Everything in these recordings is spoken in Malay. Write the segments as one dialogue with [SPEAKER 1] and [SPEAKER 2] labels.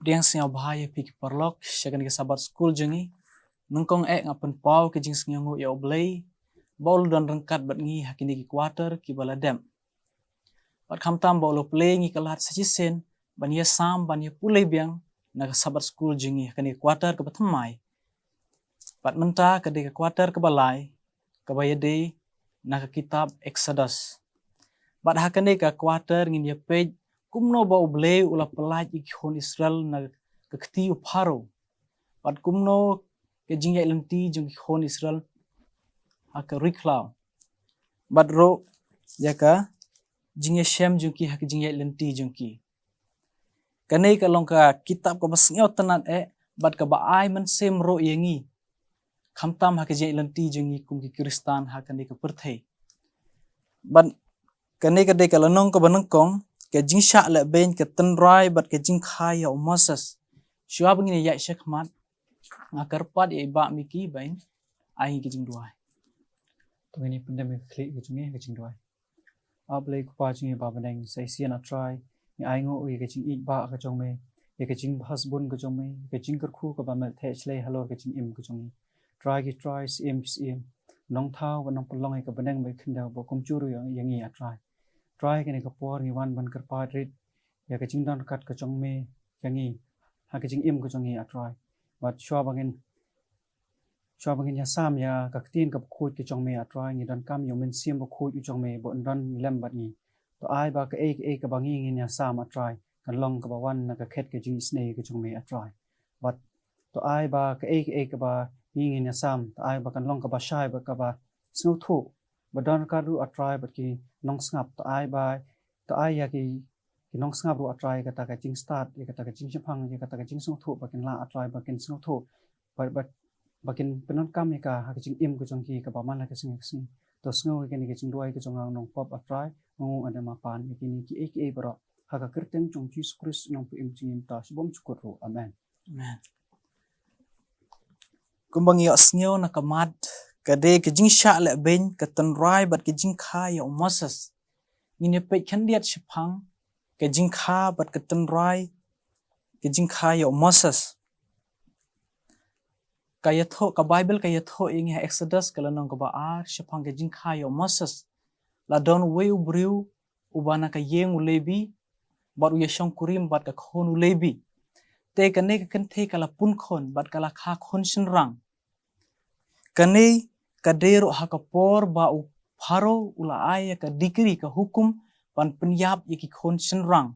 [SPEAKER 1] Diang singaw bahaya piki perlok shakan ke sabat school jengi nungkong ngapen pau ke jing singaw ya oblay baul dan rengkat bat ngi hakini ki quarter ki baladem bat kamtam baul play ngi kalat sajisen ban ya sam ban ya pulay biang na sabat school jengi hakini quarter ke batamai bat menta ke de quarter ke balai ke bayade na kitab Exodus bat hakani ka quarter ngin ya page kumno ba oblay ula pelaj ikhon Israel na kekti uparo bat kumno ke jingya lenti jung ikhon Israel haka riklau bat ro yaka jingya shem jung ki haka jingya lenti jung ki kanai ka long ka kitab ka basngaw tanan bat ka baai man sem ro yengi khamtam haka jingya lenti jung kum ki kristan haka ne ka perthai bat kanai ka de ka lanong ka banangkong ke jing sha la ben ke tenrai bat ke jing khaya Moses shua bangini ya shekmat ngakar pat ya ba miki bain ai ke jing duai
[SPEAKER 2] to ini pandemic klik ke jing duai ablay ku pa jing ba baneng sai sian a try ni ai ngo ke jing ik ba ka jong me ke jing husband ka jong me ke jing kar khu ka ba mal the chlei halo ke jing im ka jong try sim nong thau wa nong polong ka baneng me khinda bo kum churu yang i a try ke ne ka por ni wan ban kar pa rit ya ke jing dan kat ka jong me yangi ha ke jing im ka jong i a try but shwa bangin ya sam ya ka tin ka khut ke jong me a try ni dan kam yo men sim bo khut u jong me bo dan lem bat ni to ai ba ka ka bangi ngin ya sam a try kan long ka ba wan na ka khet ke jing snake ke jong me a try but to ai ba ka ka ba ngin ya sam to ai ba kan long ka ba shai ba ka ba snow thu ba dan ka ru a try ba ki nong snap to ai ba to ai ya ki nong snap ru a try ka ta ka jing start ya ka ta ka jing chapang ya ka ta ka jing snow thu ba kin la a try ba kin snow thu ba bakin penon kam ka ha jing im ko jong ki ka ba man la ka sing to snow ke ni ke jing duai ke jong nong pop a try nong ada ma pan ke ni ki ek bro ha ka kerten jong Jesus Christ nong pu im jing ta subom chukur ro amen
[SPEAKER 1] kumbang yo snyo na kamat kade ke jing sha la ben ka tenrai bat ke jing khaya Moses ni pe khandiat shphang ke jing kha bat ke tenrai ke jing khaya Moses kaya tho ka Bible kaya tho ingi Exodus kala nong ka ba shphang ke jing khaya Moses la don we ubriu ubana ka yeng ulebi bat u yashong kurim bat ka khon ulebi te kane ka kan the kala pun khon bat kala kha khon shinrang kane kadero hakapor ba u pharo ula aya ka dikri ka hukum pan penyap yaki khon shinrang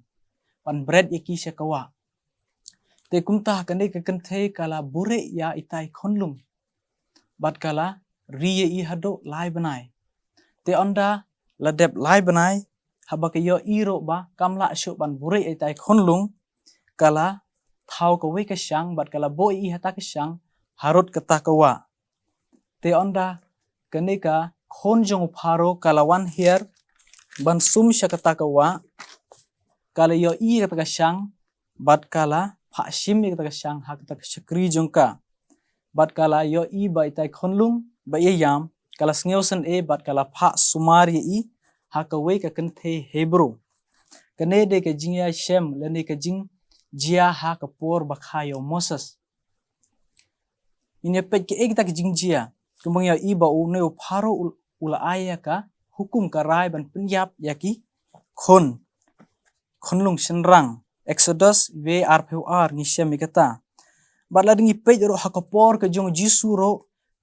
[SPEAKER 1] pan bread yaki shakawa te kumta kane ka kan the kala bure ya itai khonlung bat kala riye I hado lai banai te onda ladep lai banai habaka yo iro ba kamla shu ban bure itai khonlung kala thau ka we ka shang bat kala bo I hata ka shang harut kata kawa te onda kane ka khonjong pharo kala wan here ban sum shakata kawa kala yo I kata ka shang bat kala pha shim kata ka shang ha kata ka shakri jongka bat kala yo I ba itai khonlung ba ye yam kala sngeosen bat kala pha sumar ye I ha ka we ka kan the Hebrew kane de ka jingya shem lene ka jing jia ha ka por ba khayo Moses ine pet ke ek tak jing jia kumbang ya I ba u ne pharo ula aya ka hukum ka rai ban penyap yaki khonlung shenrang Exodus ve rpr ni shem kata batla dingi pej ro hakapor ka jong jisu ro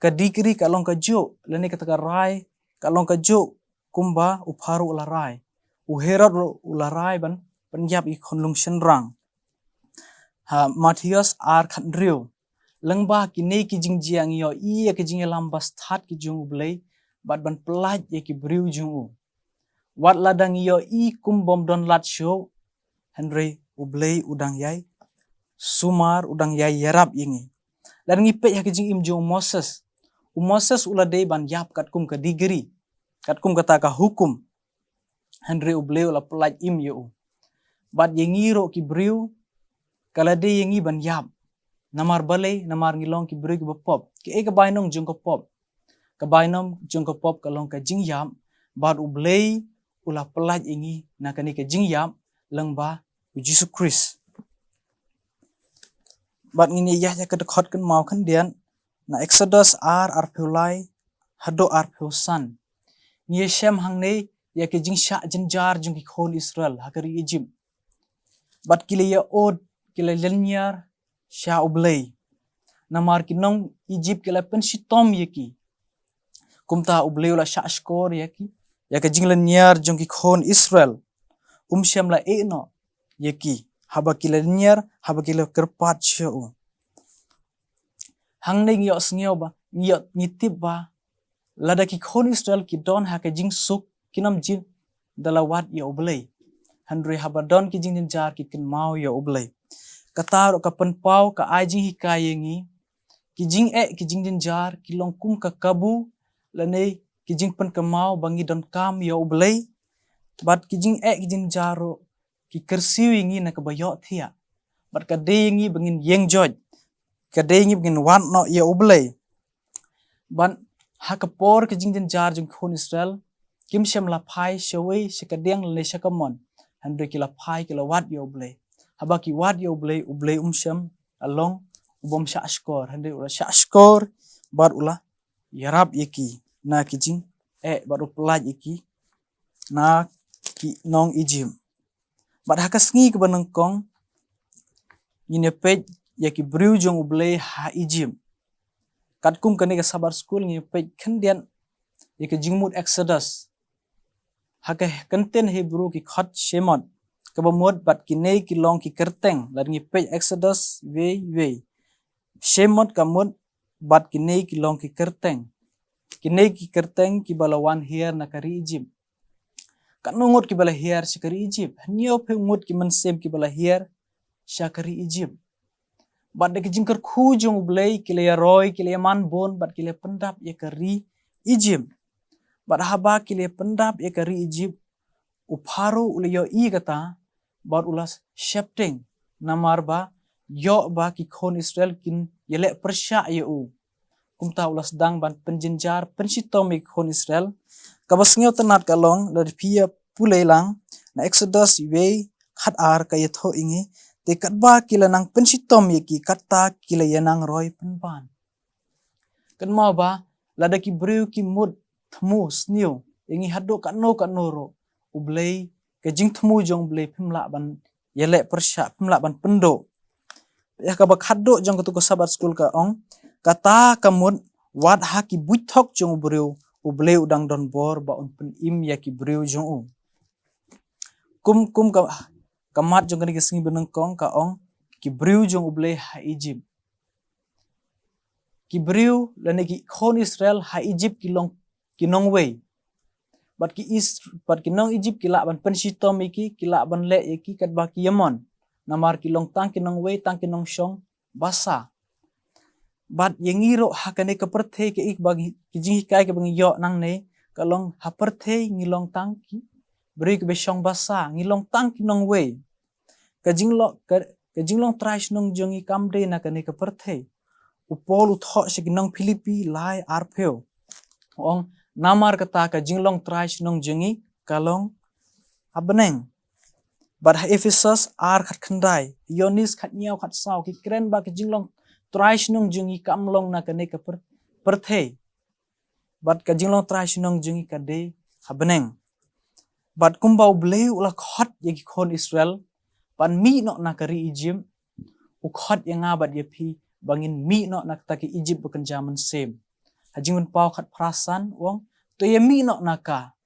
[SPEAKER 1] ka dikri ka long ka jo lene kata ka rai ka long ka jo kumba u pharo ula rai u herod ro ula rai ban penyap I khonlung shenrang ha Matthias khandrio lengba ki ne ki jing jiang yo I ki jing lambas that ki jung blai bat ban pelaj ye ki briu jung u wat ladang yo I kumbom don lat show Henry ublay udang yai sumar udang yai yarap yingi ladang ipe ya ki jing im jung Moses ula dei ban yap kat kum ka digri kat kum kata ka hukum Henry ublay ula pelaj im yo bat yengi ro ki briu kala de yengi ban yap namar balay namar ngilong ki briu ki bapop ki e ka bainong jung ka pop ka bainom jung ka pop kalong ka jing yam bat ublay ula pelaj ingi na kani ka jing yam lengba Jesus Christ bat ngini yah ya kedekot kan mau kan dian na Exodus arpulai hado arpusan ngi shem hangne ya ke jing sha jenjar jung ki khon Israel hakari Egypt bat kile ya od kile lenyar sha oblay namar ki nong Egypt kile pen shitom yeki kumta oblay la sha skor yeki ya ke jing lenyar jung ki khon Israel shem la no yeki haba kile lenyar haba kile kerpat shau hangne ngi osngeo ba ngitip ba lada ki khon Israel ki don ha ke jing suk kinam jin dalawat ya oblay handre habadon ki jing jar ki ken mau ya oblay katar ka pen pau ka ai jing hikayengi ki jing din jar ki long kum ka kabu lane ki jing pen ka mau bangi don kam ya oblay bat ki jing jaro ki kersiwingi na ka bayo thia bat ka deyingi bangin yeng joj ka deyingi bangin wan no ya oblay ban hakapor ke jing din jar jung khon Israel kim shem la phai shawai shakadeng le shakamon handre ki la phai ki la wat yo blay haba ki wat yo blay shem along ubom sha skor handre ula sha skor bar ula yarab yeki na ki jing baru pelaj yeki na ki nong Egypt bat hakasngi ke banengkong ine pej yaki briu jong blay ha Egypt katkum kani ka sabar school ngi pej kendian yeke jingmut Exodus hake kenten Hebrew ki khot shemot kabamot bat kinei ki long ki kerteng lar ngi pej Exodus we shemot kamot bat kinei ki long ki kerteng ki balawan hier na kari Egypt kanungot ki bala hier shakari Egypt nio pe ngut ki mansem ki bala hier shakari Egypt bat de jingkar khu jong blay kile roy kile man bon bat kile pendap ya kari Egypt bat haba kile pendap ya kari Egypt upharu uliyo I kata bat ulas shepting namar ba yo ba ki khon Israel kin yele persya ya kumta ulas dang ban penjenjar pensitom ki khon Israel kabasnyo tanat kalong dari pia pulelang na Exodus we khat ka yatho ingi te katba kila nang pensitom yeki kata kila yanang roy penban kan mau ba lada ki breu ki mud thmu snio ingi hado kano ro ublay ke jing thmu jong blay pimla ban yele persya pimla ban pendo ya ka ba khaddo jong ko sabat school ka ong kata kamut wat ha ki buithok jong breu ublay udang don bor ba un pen im ya ki breu jong kum ka kamat jong kani kesingi benengkong ka ong ki breu jong ublay ha Egypt ki breu lane ki khon Israel ha Egypt ki nong way bat ki nong Egypt ki la ban pensitom iki ki la ban le iki kat ba ki yamon namar ki long tang ki nong way tang ki nong shong basa bat yengiro hakane ka perthe ke ik bagi ki jing kai ke bangi yo nang ne kalong ha perthe ngilong tang ki breu ki besong basa ngilong tang ki nong way ka jinglong trash nong jongi kamde na kane ka perthe upol utho siginong Philippi lai arpeo ong namar kata ka jinglong trash nong jongi kalong abneng bat Ephesus khat khandai Yonis khat nyau khat saw ki kren ba ka jinglong trash nong jongi kamlong na kane ka perthe bat ka jinglong trash nong jongi ka de abneng bat kumbau bleu ula khot yaki khon Israel pan mi no na kari Egypt ukhot yang abat ya pi bangin mi no na taki Egypt bukan zaman sem hajingun pau khat prasan wong to ya mi no na ka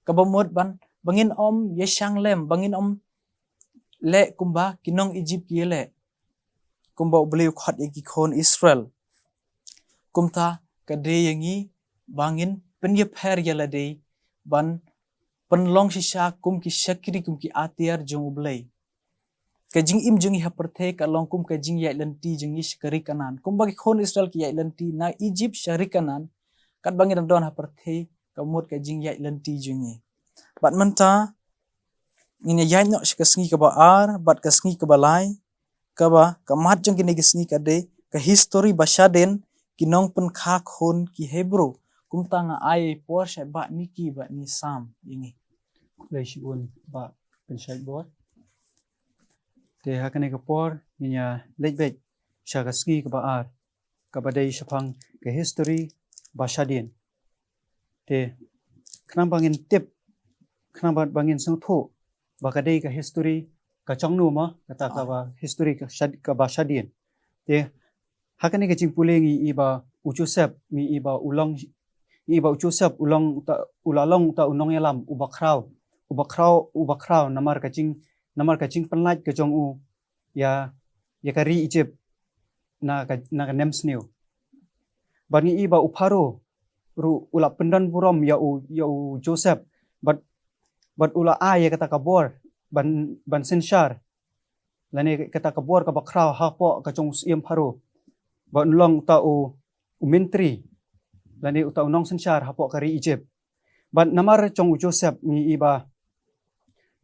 [SPEAKER 1] kabamot ban bangin om yeshang lem bangin om le kumba kinong Egypt yele kumba bleu khot yaki khon Israel kumta kade yangi bangin penyep her yala de ban penlong sisa kum ki shakri kum ki atiar jong blay kajing im jungi haperthe ka longkum kajing ya lenti jungi shkari kanan kum bagi khon Israel ki ya lenti na Egypt shari kanan kat bangi don haperthe kamut kajing ya lenti jungi bat menta ine ya no shkasngi ka ba bat kasngi ka balai ka ba kamat jong kini gisngi ka de ka history bashaden kinong pen kha khon ki Hebrew kum tanga ai por sha ba miki ba ni sam ingi
[SPEAKER 2] le shibun ba penshai bor te hakane ka por nya lejbej syaga ski ka ba ar ka ba dei shapang ka history ba shadin te knang bangin tip knang bangin sang tho ba ka dei ka history ka changnu ma kata ka ba history ka ba shadin te hakani ka jingpule ngi iba Joseph ngi iba ulang iba Joseph ulang ulalong ta unong yalam ubakraw namar kaching penlait ka jong u ya kari Egypt na ka nems new bani iba uparo ru ula pendan burom ya u Joseph but ula ya kata kabor ban senshar lani kata kabor ka bakraw hapo ka jong siem paro ban long ta u mentri lani uta unong senshar hapo kari Egypt ban namar jong Joseph ngi iba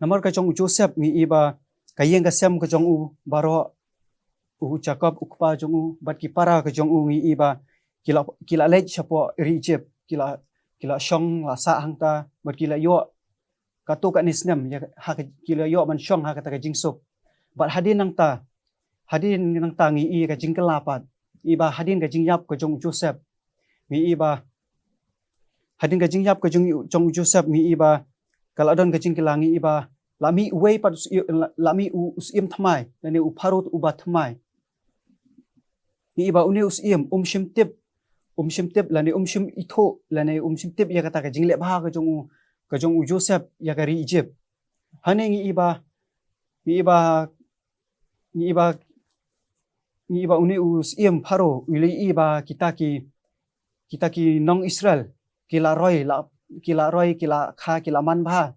[SPEAKER 2] namar ka jong Joseph ngi iba kayeng ka sem ka jong u baro u Jacob ukpa jong u bat ki para ka jong u ngi iba kila lej hapo ri Egypt kila shong la sa hangta bat kila yo ka to ka nisnem ya ha kila yo man shong ha ka ta jingsop bat hadin nang ta ngi i ka jingkelapat iba hadin ka jingyap ka jong Joseph ngi iba hadin ka jingyap ka jong Joseph ngi iba kaladon ka jingkelangi iba lami uwei pat lami usim thamai lani uparut uba thamai ngi iba uni usim umshimtip lani umshim itho lani umshimtip ya kata ka jingle bha ka jong Joseph ya kari Egypt hane ngi iba uni usim pharo uli iba kita ki nong Israel kila roi kila kha kila man bha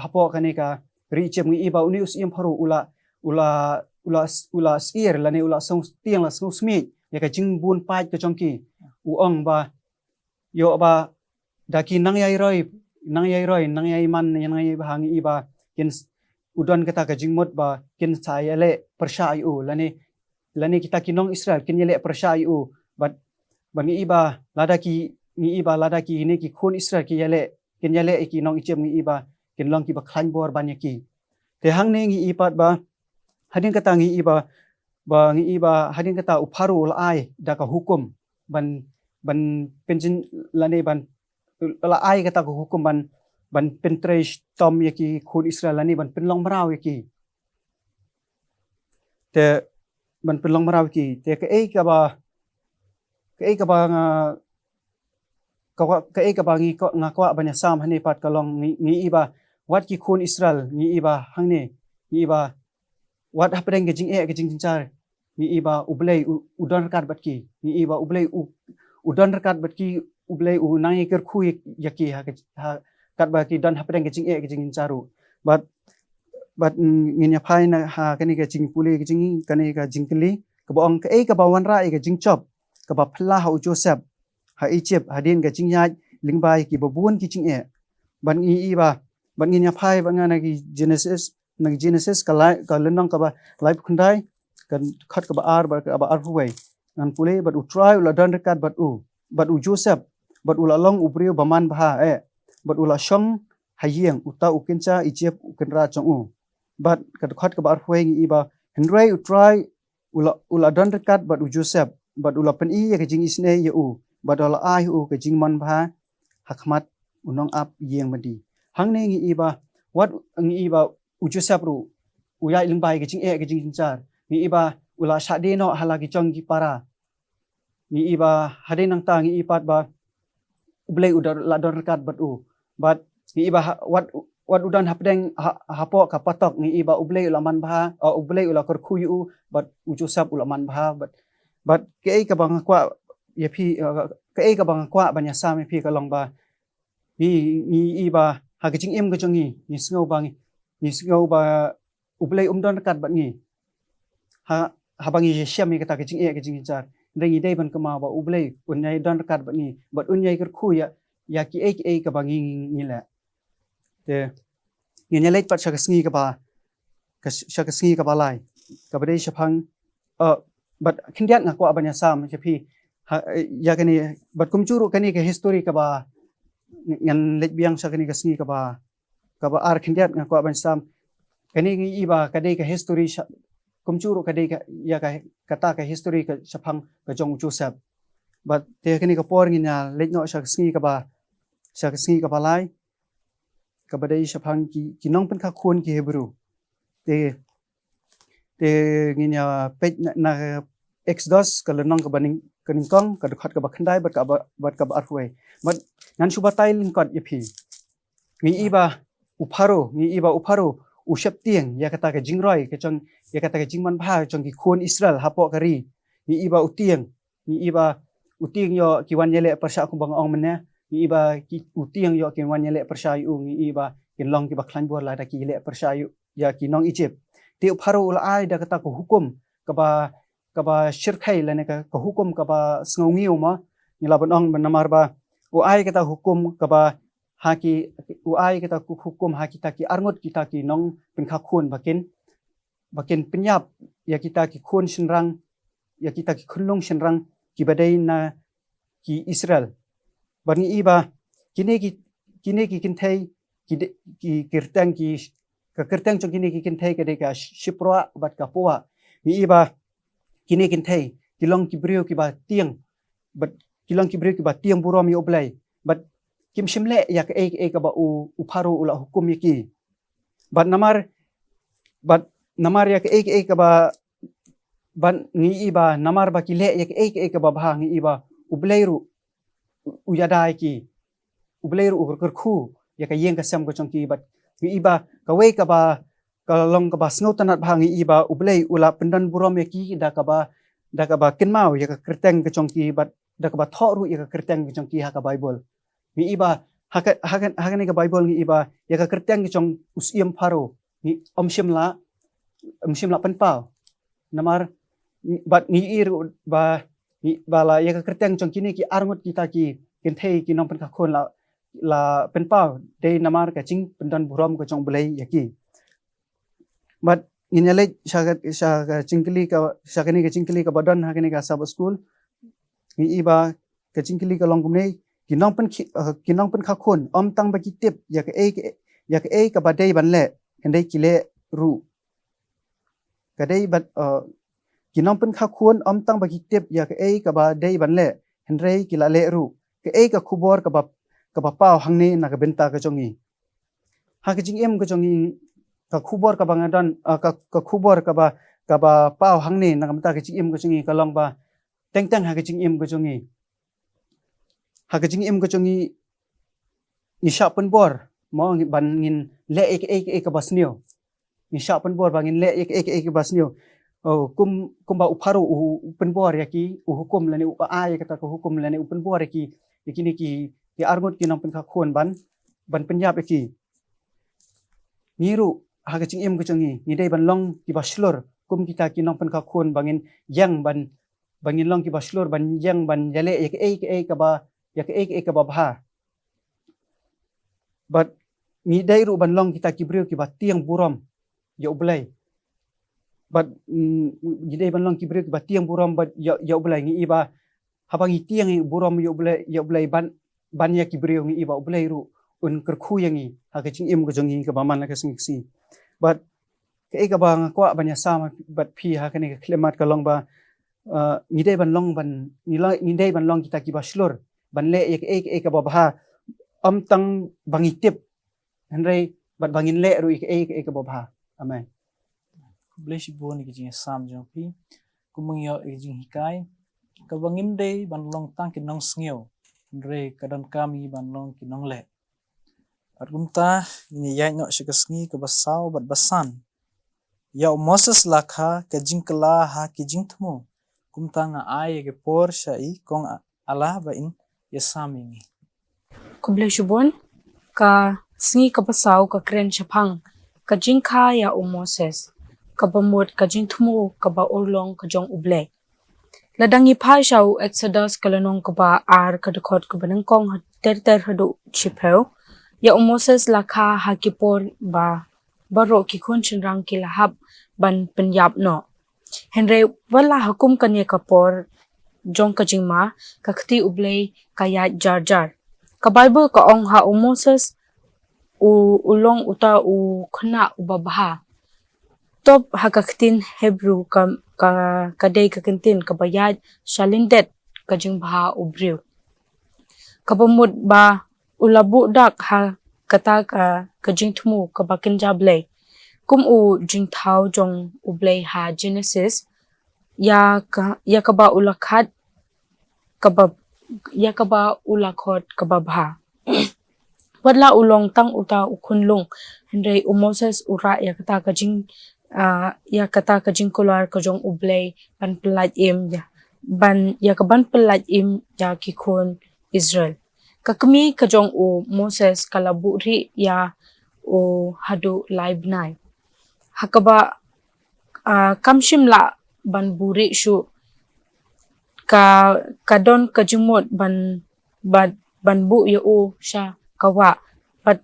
[SPEAKER 2] hapo kanika ri Egypt ngi iba uni usim pharo ula sir lani ula song tiang la song smith ya ka jing bun pai ka jongki uong ba yo ba daki nang yai roi nang yai man nang yai bhangi iba kin udon kata ka jingmot ba kin sayale persai u lani kita kinong Israel kin yele persai u but bangi iba ladaki ini ki khun Israel ki yele ki nong Egypt ngi iba kin long ki ba khlan bor banyaki te hang ne ngi ipat ba hadin kata ngi iba hadin kata uparu ai da ka hukum ban penjin lani ban la ai kata ka hukum ban pentrace tom yaki khun Israel lani ban penlong marau yaki te ban penlong marau ki te ka ngi ngakwa banya sam hane pat kalong ngi iba wat ki khun Israel ngi iba hangne ngi iba wat hapdeng ke jing char ngi iba ublei udon kat batki ngi iba ublei udon kat batki ublei nangi ker khu yaki ha kat baki don hapdeng ke jing charu but ngi nya phai na ha kani ke jing puli ke jing kani ka jingkli ka bong ka bawan ra ke jing chop ka ba phla ha Joseph ha Egypt hadin ka jing ya lingbai ki babun ki jing ban ngi iba ban ngi nya phai ban ngana ki Genesis ka lenong ka ba life khundai kan khat ka ba ar huwei nan pule bat utrai ula don rekat bat u Joseph bat ula long ubriu baman bha bat ula shong hayeng uta ukencha Egypt ukenra chong u bat ka khat ka ba ar huwei ngi iba henrei utrai ula don rekat bat u Joseph bat ula pen i ka jing isne ye u bat ula ai u ka jing man bha hakmat unong ap yeng madi hangne ngi iba wat ngi iba u Joseph ru uyai lingbai ke jing char ngi iba ula shade no halagi chong ki para ngi iba hade nang ta ngi ipat ba ublei udar la dor kat bat u but ngi iba wat udan hapdeng hapo ka patok ngi iba ublei ula man bha ublei ula kor khu yu but u Joseph ula man bha but ke ka bang kwa ye phi ke ka bang kwa banya sa me phi ka long ba ngi iba ha ke jing ka chong ngi sngo ba ublei don kat bat ngi ha bangi yesham mi kata ke jing char rengi dei ban kama ba ublei unyai don kat bat ngi bat unyai ker khu ya ki ka bangi ngi la te ngi leit pat shak sngi ka ba lai ka ba dei shapang bat khindiat ngakwa banya sam chepi ya kani bat kumchuru kani ke history ka ba ngan leit biang shakani ka sngi ka ba ar khindiat ngakwa ban sam kani ngi iba kadai ka history kumcuru ka dei ka ya ka kata ka history ka chapang ka jong Joseph but te kini ka por ngina leitno sa sngi ka ba lai ka ba dei chapang ki nong pen kha khun ki Hebrew te ngina pet na Exodus ka lenong ka baning kong ka khat ka ba khandai bat ka ba arway but ngan subatai lin kot yapi ngi iba uparo ushap tiang ya kata ka jingroi ka chong ya kata ka jingman pha chong ki khun Israel hapo kari ngi iba utiang yo ki wan yele persha ku bang ong mena ngi iba ki utiang yo ki wan yele persha yu ngi iba kin long ki ba khlan bor la da ki yele persha yu ya ki nong Egypt ti uparo ul ai da kata ko hukum ka ba shirkai la ne ka hukum ka ba sngongi uma ni la ban ong namar ba u ai kata hukum ka ba haki uai kita hukum haki taki arngot kita ki nong pen khun bakin penyap ya kita ki khun shenrang ya kita ki khunlong shenrang ki badai na ki Israel bani iba kini ki kinthai ki kirtang chong kini ki kinthai ka de ka shipra bat ka poa ni iba kini kinthai kilong ki brio ki ba tiang bat kilong ki brio ki ba tiang buram yo blai bat kim shimle ya ka ka ba uparo ula hukum yaki bat namar ya ka ka ba ban ngi iba namar ba kile ya ka ba bha ngi iba ubleiru uyadai ki ubleiru ukurku ya ka yeng ka sam ko chongki bat ngi iba ka we ka ba ka long ka ba snau tanat bha ngi iba ublei ula pendan buram yaki da ka ba kinmau ya ka kerteng ka chongki bat da ka ba thoru ya ka kerteng ka chongki ha ka Bible ngi iba hakan ni ka Bible ngi iba ya ka kerteng chong usiam pharo ngi omshim la penpau namar bat ngi ir ba la ya ka kerteng chong kini ki arngot kita ki kinthei ki nong pen ka khon la penpau de namar ka ching pendan buram ko chong blai yaki bat nginale sa ka chingkli ka badan hakani ka sab school ngi iba ka chingkli ka longkumne kinong pen kha khun tang ba ki tip ya ka ka ba dei ban le hendai ki le ru ka dei bat kinong pen kha khun tang ba ki tip ya ka ba dei ban le hendai ki la le ru ka ka khubor ka ba pau hangne na ka benta ka chongi ha ka jing em ka chongi ka khubor ka ba ngadan ka khubor ka ba pau hangne na ka benta ka jing em ka chongi ka long ba teng ha ka jing em ka chongi hagajing im kachongi isha pen bor mo ban ngin le ka basnio isha pen bor bangin le ka basnio kum ba uparo pen bor yaki hukum lani ai kata ko hukum lani pen bor yaki ni ki arngot ki nong pen kha khon ban penyap yaki niru hagajing im kachongi ni dei ban long ki baslor kum kita ki nong pen kha khon bangin yang bangin long ki baslor ban yang ban jale ka ba ya ka ba bha but ni dai ru ban long kita ki brio ki ba tiang buram ya ublai but ni dai ban long ki brio ki ba tiang buram but ya ublai ngi iba habang tiang buram ya ublai ban ya ki brio ngi iba ublai ru un kerkhu yangi ha ka ching im ko jongi ka ba man la ka sing but ka ba ngakwa ban ya sama but phi ha ka ni ka klemat ka long ba ni dai ban long ni dai ban long kita ki ba slor ban le ka ba bha tang bangi tip hendrai bat bangin le ru ka ba bha amen
[SPEAKER 1] bless you bon ki jing sam jong pi kumung yo jing hikai ka bangim dei ban long tang ki nong sngiu hendrai kadan kami ban long ki nong le argumta ni yai no shikasngi ka basau bat basan ya Moses lakha ka jing kala ha ki jing thmu kumta nga ai ke por shai kong ala ba in yasamingi
[SPEAKER 3] Kubleshubon ka sngi ka pasaw ka kren chapang ka jingkha ya Moses ka bamut ka jingthmu ka ba urlong ka jong uble ladangi phai shaw Exodus kalanong ka ba ar ka dkhot ka banang kong ter hadu chipeu ya Moses lakha hakipor ba baro ki khon chinrang ki lahab ban penyap no henry wala hukum kanya kapor jong ka jingma ka khti ublei kaya jar ka Bible ka ong ha Moses ulong uta u khna ubabha top hakakitin Hebrew kadai kakintin kabayad shalindet kajing baha ubriu. Kabamut ba ulabu dak ha kata kajing tumu kabakin jablay. Kum u jing tau jong ublay ha Genesis ya kaba ulakhat kababha. Wadla ulong tang uta ukunlung hendai Moses ura ya kata kajing kular kajong ublay ban pelat im ya kaban pelat im ya kikun Israel. Kakami kajong u Moses kalaburi ya u hadu laibnai. Hakaba kamshim la ban buri shu kadon kajimot ban bu ya u sha kawa but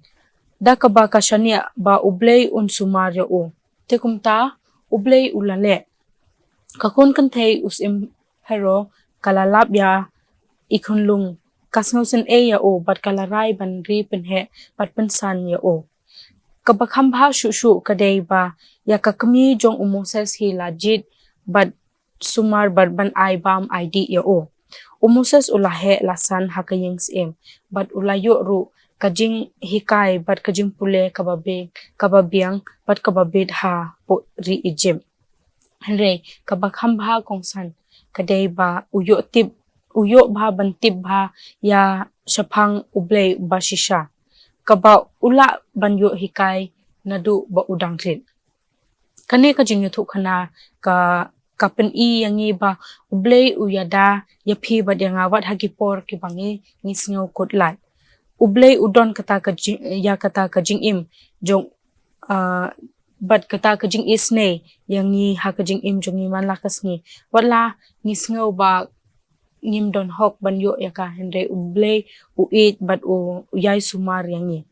[SPEAKER 3] da kaba kashania ba ublay unsumar ya u tekumta ublay ulale kakon kantay usim hero kalalab ya ikunlung kasngausen ya u but kalaray ban ri penhe but pensan ya u kabakamba shu kadai ba ya kakami jong Moses hi lajit but sumar ban ay bam ID ya u Moses ulahe lasan hakayeng sim but ulayo ru kajing hikai but kajing pule kababiang but kababit ha po ri ijim henry kabakhamba kongsan kadai ba uyo ba bantib ba ya shapang ublay bashisha kaba ula banyo hikai nadu ba udang rin kane kajing yutu kana kapen yangi ba ublay uyada yapi ba yang awat hagipor kibangi ngisngaw kotlat ublay udon kata kajing im jong but kata kajing isne yangi hakajing im jong iman lakas ni wala ngisngaw ba ngim don hok banyo yaka hendai ublay uit but uyay sumar yangi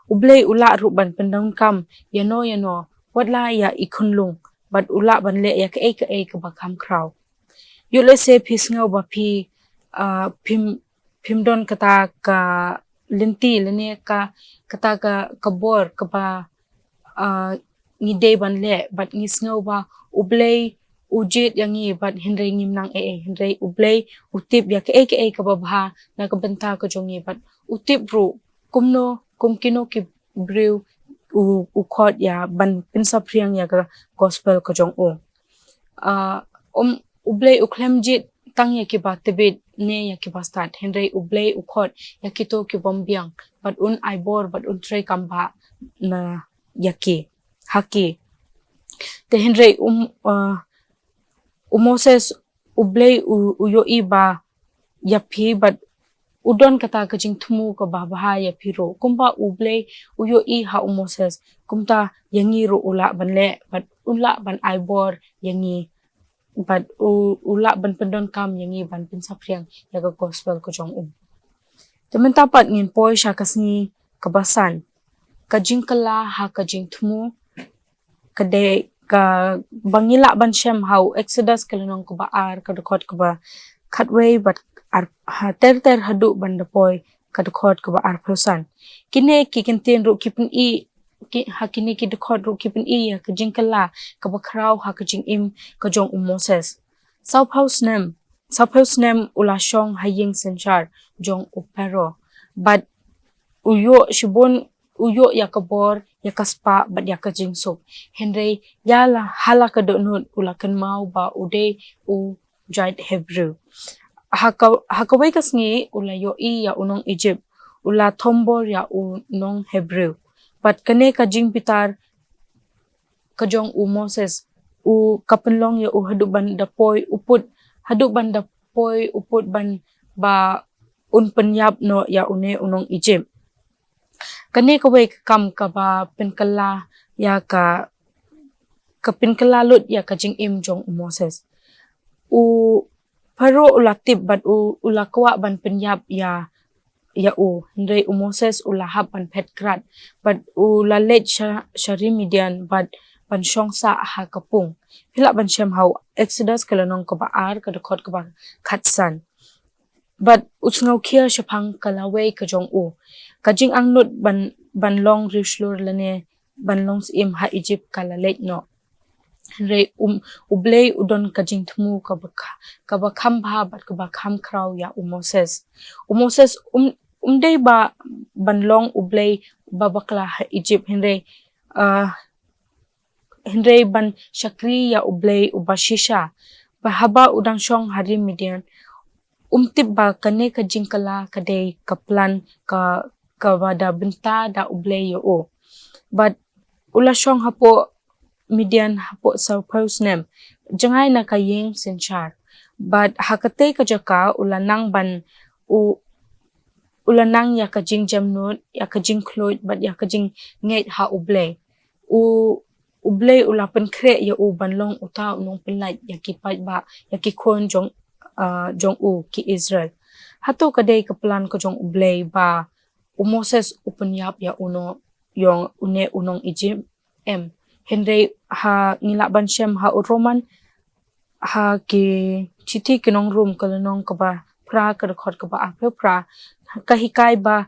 [SPEAKER 3] ublay ula ruban pendang kam yano wala ya ikunlung but ula banle ya ka bakam kraw yule se pisngaw ba pi pimdon kata ka linti lene kata kabor kaba ngidey banle but ngisngaw ba ublay ujit yangi but henry ngimnang henry ublay utip ya ka kababha na kabanta ko jongi but utip bro kumkino ki brew ukot ya ban pinsapriang ya ka gospel ko jong ublay uklemjit tang ya ki batebit ne ya ki start henry ublay ukot ya kito ki bombyang but aibor but tray kamba na yaki haki te henry Moses ublay uyo iba yapi but udon kata kajing tumu ka bahaya piro kumpa ublay uyo ha Moses kumta yangi ro ula banle but ula ban aibor yangi but ula ban pendon kam yangi ban pinsapriang yaga gospel ko jong temen tapat ngin poy sya kasni kabasan kajing kala ha kajing tumu kade ka bangila ban shem how Exodus kalanong ko baar kadukot ko ba katway but ter hadu ban dapoy kadukot ko ba ar person kine kikintin ru kipin hakini ki dukot ru kipin ya kajing kala kabakraw ha kajing im kajong Moses South House nem ulashong haying senchar jong upero but uyo ya kabor ya kaspa but ya kajing sok henry yala hala kadonut ulakan mau ba uday dried Hebrew hakaway kasngi ulayo ya unong Egypt ula tombor ya unong Hebrew but kane kajing pitar kajong Moses kapenlong ya haduban dapoy uput ban ba penyap no ya unong Egypt kane kaway kam ka ba penkala ya ka pinkala lut ya kajing im jong Moses pero ulatip but ulakwa ban penyap ya hendai Moses ulahap ban petkrat but ulalet sharimidian but ban shongsa ha kapung pila ban shem how Exodus kalanong ko baar kadukot ko ba katsan but usngaw kia shapang kalaway kajong kajing angnut ban long rishlur lane ban long im ha Egypt kalalet no Henry ublei udon kajing thmu ka ba khamba bat ka ba kham kraw ya Moses. Moses umdei ba banlong ublei babakla ha Egypt Henry ban Shakri ya ublei ubashisha bahaba udang shong hari Midian umtip ba kane ka jingkala kadai ka plan ka wada benta da ublei yo o but ula shong hapo Midian hapo sa post nem jangai na kayeng sinchar but hakate ka jaka ulanang ban ulanang ya ka jing jamnut ya ka jing kloid but ya ka jing ngait ha ublei ublei ulapan kre ya u banlong uta unong pinlait ya ki pat ba ya ki kon jong ki Israel hato kadai ka plan ko jong ublei ba Moses upanyap ya uno yung unong Egypt Henry ha nilaban siyem ha Roman ha ki chiti kinong room kalanong ka ba pra ka record ka ba apel pra kahikay ba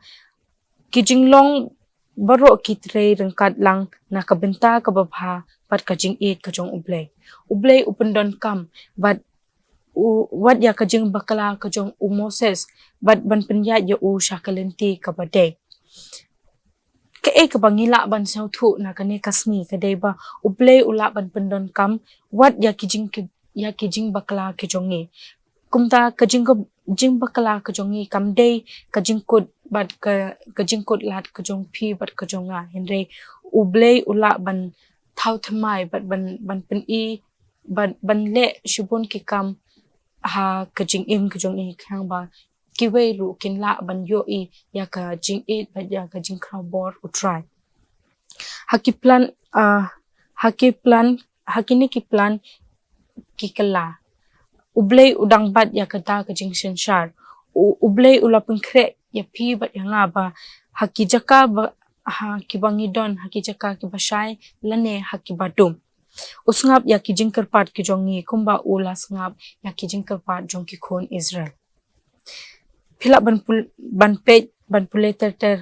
[SPEAKER 3] kijinglong baro kitre rengkat lang nakabenta ka ba pat kajing it kajong ublay upandon kam but what ya kajing bakala kajong Moses but ban penyat ya shakalenti ka ba day ka bangila ban sa thu na kane kasni kadai ba ublay ula ban pendon kam what ya kijing bakla kijongi kumta jing bakla kijongi kam day kajing kut bat kajing kut lat kajong pi bat kajonga Henry ublay ula ban thau thamai bat ban pen i ban le shibun ki kam ha kajing kajong i khang ba kiwei ru kin la ban yo i ya ka jing it but ya ka jing crowbor utrai hakini ki plan kikala ublay udang bat ya kata ka jing senshar ublay ulapun kre ya pi bat ya nga ba haki jaka ba kibangidon haki jaka kibashai lane haki badum usngap ya ki jing kerpat ki jongi kumba ulas ngap ya ki jing kerpat jong ki khon Israel Pila ban pule ter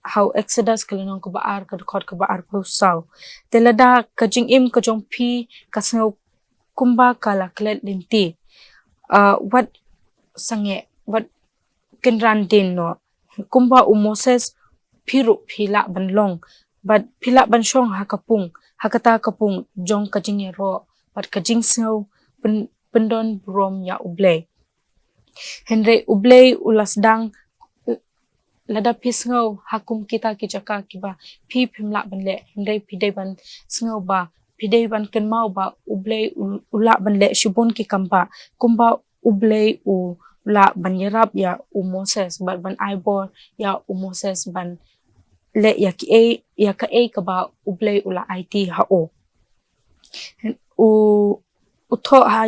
[SPEAKER 3] how Exodus kalanong ko baar ka record ka baar po saw telada kajing kajong pi kasngaw kumba kala klet linti what sange what kinran din no kumba Moses piru pila banlong but pila ban shong hakapung hakata kapung jong kajing ro but kajing snow pendon brom ya ublay Henry ublay ulas dang lada pisngaw hakum kita kijaka kiba pi pimla banle Henry pidai ban sngaw ba pidai ban kenmau ba ublay ula banle shibon ki kamba kumba ublay ula ban yarap ya Moses ban aibor ya Moses ban le ya ka ba ublay ula IT hao utho ha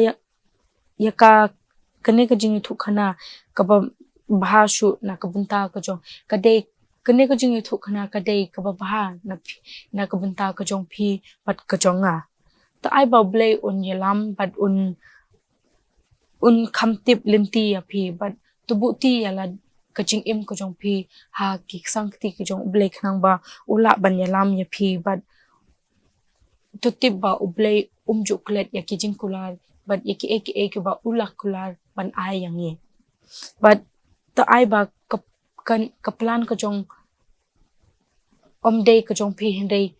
[SPEAKER 3] ya ka kane ka jing thu khana ka ba bahashu na kabunta ka jong kadai kane ka jing thu khana kadai ka ba na kabunta ka jong pi pat ka jonga ta ai ba blay un yalam but un khamtip limti ya pi but tubuti yala ka jing ka jong pi ha ki sangti ka jong blay khang ba ula ban yalam ya pi but tutib ba ublay juklet ya ki jing kular but yaki eki ba ulak kular ban ay yang ye but ta ay ba kaplan ka jong day ka jong pi Henry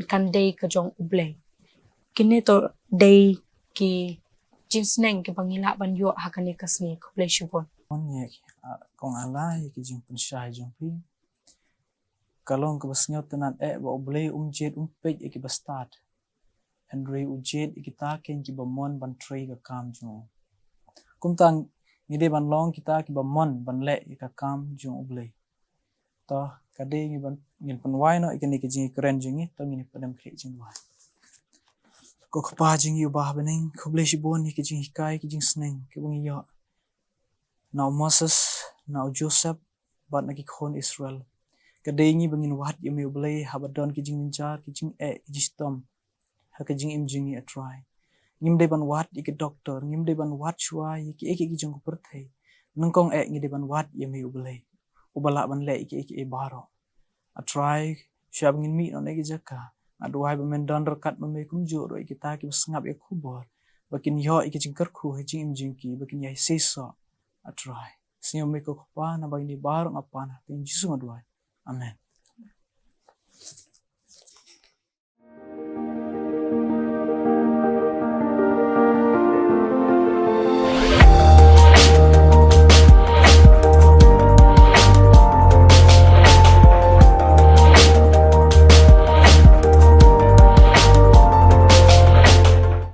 [SPEAKER 3] kan day ka jong ublay kini to day ki jinsneng ki bangila ban yo hakani kasni kublay shibon
[SPEAKER 1] onye kong alai ki jing pensyai jong pi kalong ka basnyo tanan ba ublay jet pej ki bastad Henry ujet kita ken ki bamon ban trei ka kam jong kumtang ngide ban long kita ki bamon ban le ka kam jong ublay to kade ngi ban ngin panwai no ikani ki jing kren jing to ngini padam kre jing wa ko khapa jing yu ba baning kublay shibon ki jing hikai ki jing sneng ki bungi yo now Moses now Joseph bat na ki khon Israel kade ngi bangin wat yumi ublay habadon ki jing ninjar ki jing jistom hakajing imjing try ngimde ban wat ik doctor ngimde ban wat chua iki ki jong perthai nungkong ngide ban wat yemi ublay ubala ban le iki baro a try shab ngin mi no negi jaka Aduhai bemen don rekat memei kunjo do kita ki sengap ya kubor. Bakin yo iki jingkar ku hejing imjingki bakin ya sesa atrai. Sinyo me ko pa na bagi ni bar ngapan tin jisu ngadwai. Amen.